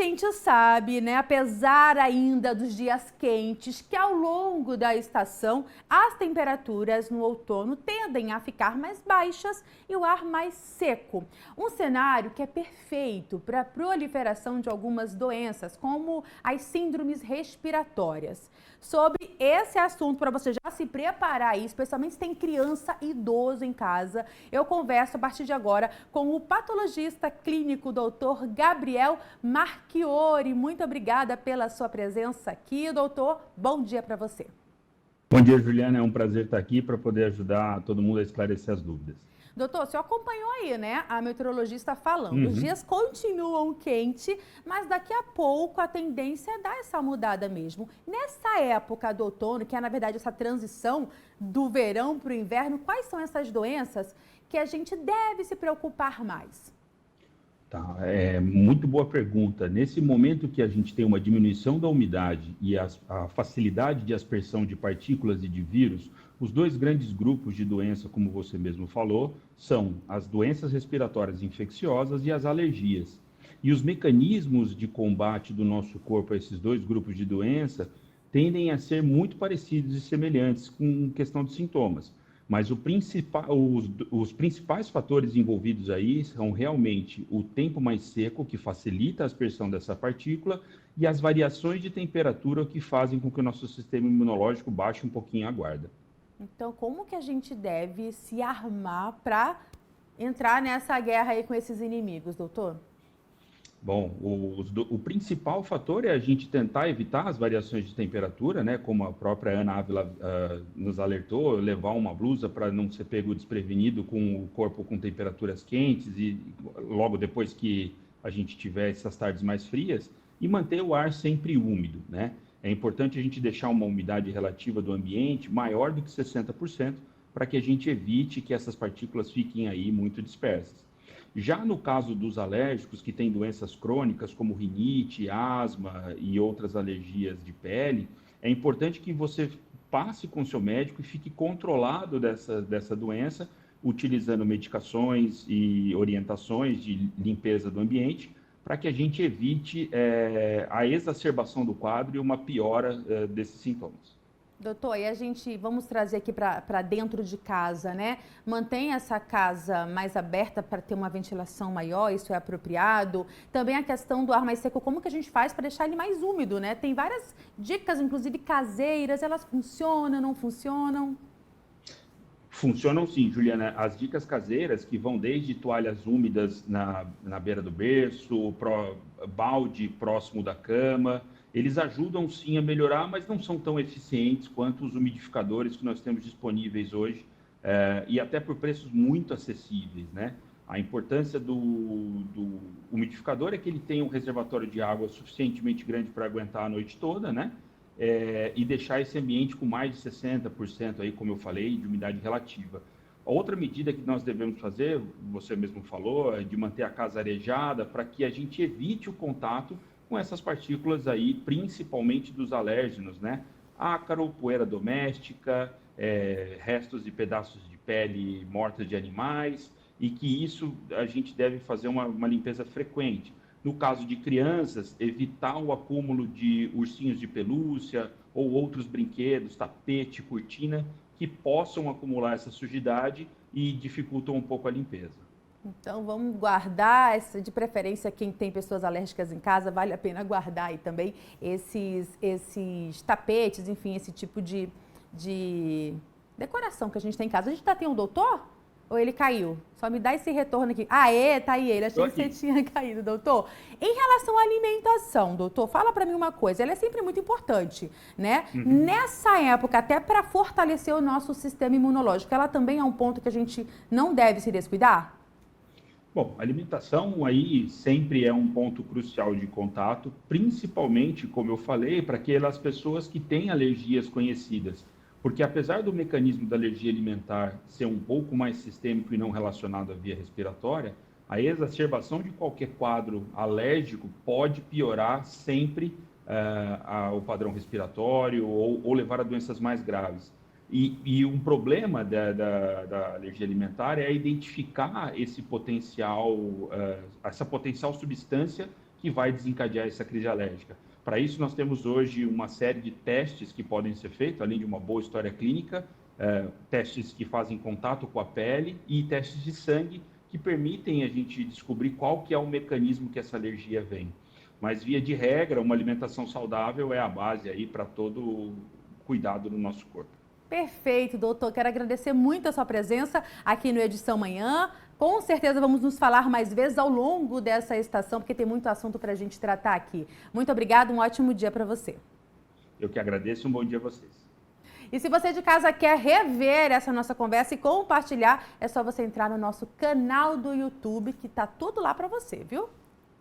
gente sabe, né, apesar ainda dos dias quentes, que ao longo da estação as temperaturas no outono tendem a ficar mais baixas e o ar mais seco. Um cenário que é perfeito para a proliferação de algumas doenças, como as síndromes respiratórias. Sobre esse assunto, para você já se preparar aí, especialmente se tem criança e idoso em casa, eu converso a partir de agora com o patologista clínico Dr. Gabriel Marchiori. Muito obrigada pela sua presença aqui, doutor. Bom dia para você. Bom dia, Juliana. É um prazer estar aqui para poder ajudar todo mundo a esclarecer as dúvidas. Doutor, o senhor acompanhou aí, né, a meteorologista falando. Os dias continuam quentes, mas daqui a pouco a tendência é dar essa mudada mesmo. Nessa época do outono, que é na verdade essa transição do verão para o inverno, quais são essas doenças que a gente deve se preocupar mais? Tá, muito boa pergunta. Nesse momento que a gente tem uma diminuição da umidade e a facilidade de aspersão de partículas e de vírus, os dois grandes grupos de doença, como você mesmo falou, são as doenças respiratórias infecciosas e as alergias. E os mecanismos de combate do nosso corpo a esses dois grupos de doença tendem a ser muito parecidos e semelhantes com questão de sintomas. Mas os principais fatores envolvidos aí são realmente o tempo mais seco, que facilita a aspersão dessa partícula, e as variações de temperatura que fazem com que o nosso sistema imunológico baixe um pouquinho a guarda. Então, como que a gente deve se armar para entrar nessa guerra aí com esses inimigos, doutor? Bom, o principal fator é a gente tentar evitar as variações de temperatura, né? Como a própria Ana Ávila nos alertou, levar uma blusa para não ser pego desprevenido com o corpo com temperaturas quentes e logo depois que a gente tiver essas tardes mais frias, e manter o ar sempre úmido, né? É importante a gente deixar uma umidade relativa do ambiente maior do que 60% para que a gente evite que essas partículas fiquem aí muito dispersas. Já no caso dos alérgicos, que têm doenças crônicas como rinite, asma e outras alergias de pele, é importante que você passe com o seu médico e fique controlado dessa doença, utilizando medicações e orientações de limpeza do ambiente, para que a gente evite a exacerbação do quadro e uma piora desses sintomas. Doutor, e a gente, vamos trazer aqui para dentro de casa, né? Mantém essa casa mais aberta para ter uma ventilação maior, isso é apropriado. Também a questão do ar mais seco, como que a gente faz para deixar ele mais úmido, né? Tem várias dicas, inclusive caseiras, elas funcionam, não funcionam? Funcionam sim, Juliana. As dicas caseiras, que vão desde toalhas úmidas na beira do berço, balde próximo da cama, eles ajudam sim a melhorar, mas não são tão eficientes quanto os umidificadores que nós temos disponíveis hoje, e até por preços muito acessíveis, né? A importância do umidificador é que ele tenha um reservatório de água suficientemente grande para aguentar a noite toda, né? E deixar esse ambiente com mais de 60%, aí, como eu falei, de umidade relativa. A outra medida que nós devemos fazer, você mesmo falou, é de manter a casa arejada para que a gente evite o contato com essas partículas aí, principalmente dos alérgenos, né? Ácaro, poeira doméstica, restos de pedaços de pele mortas de animais, e que isso a gente deve fazer uma limpeza frequente. No caso de crianças, evitar o acúmulo de ursinhos de pelúcia ou outros brinquedos, tapete, cortina, que possam acumular essa sujidade e dificultam um pouco a limpeza. Então vamos guardar, de preferência quem tem pessoas alérgicas em casa, vale a pena guardar aí também esses tapetes, enfim, esse tipo de decoração que a gente tem em casa. A gente tem um doutor? Ou ele caiu? Só me dá esse retorno aqui. Tá aí ele. Achei que você tinha caído, doutor. Em relação à alimentação, doutor, fala para mim uma coisa. Ela é sempre muito importante, né? Nessa época, até para fortalecer o nosso sistema imunológico, ela também é um ponto que a gente não deve se descuidar? Bom, a alimentação aí sempre é um ponto crucial de contato, principalmente, como eu falei, para aquelas pessoas que têm alergias conhecidas. Porque apesar do mecanismo da alergia alimentar ser um pouco mais sistêmico e não relacionado à via respiratória, a exacerbação de qualquer quadro alérgico pode piorar sempre o padrão respiratório ou levar a doenças mais graves. E um problema da alergia alimentar é identificar esse potencial, essa potencial substância que vai desencadear essa crise alérgica. Para isso, nós temos hoje uma série de testes que podem ser feitos, além de uma boa história clínica, testes que fazem contato com a pele e testes de sangue que permitem a gente descobrir qual que é o mecanismo que essa alergia vem. Mas, via de regra, uma alimentação saudável é a base aí para todo o cuidado do nosso corpo. Perfeito, doutor. Quero agradecer muito a sua presença aqui no Edição Manhã. Com certeza vamos nos falar mais vezes ao longo dessa estação, porque tem muito assunto para a gente tratar aqui. Muito obrigada, um ótimo dia para você. Eu que agradeço, um bom dia a vocês. E se você de casa quer rever essa nossa conversa e compartilhar, é só você entrar no nosso canal do YouTube, que tá tudo lá para você, viu?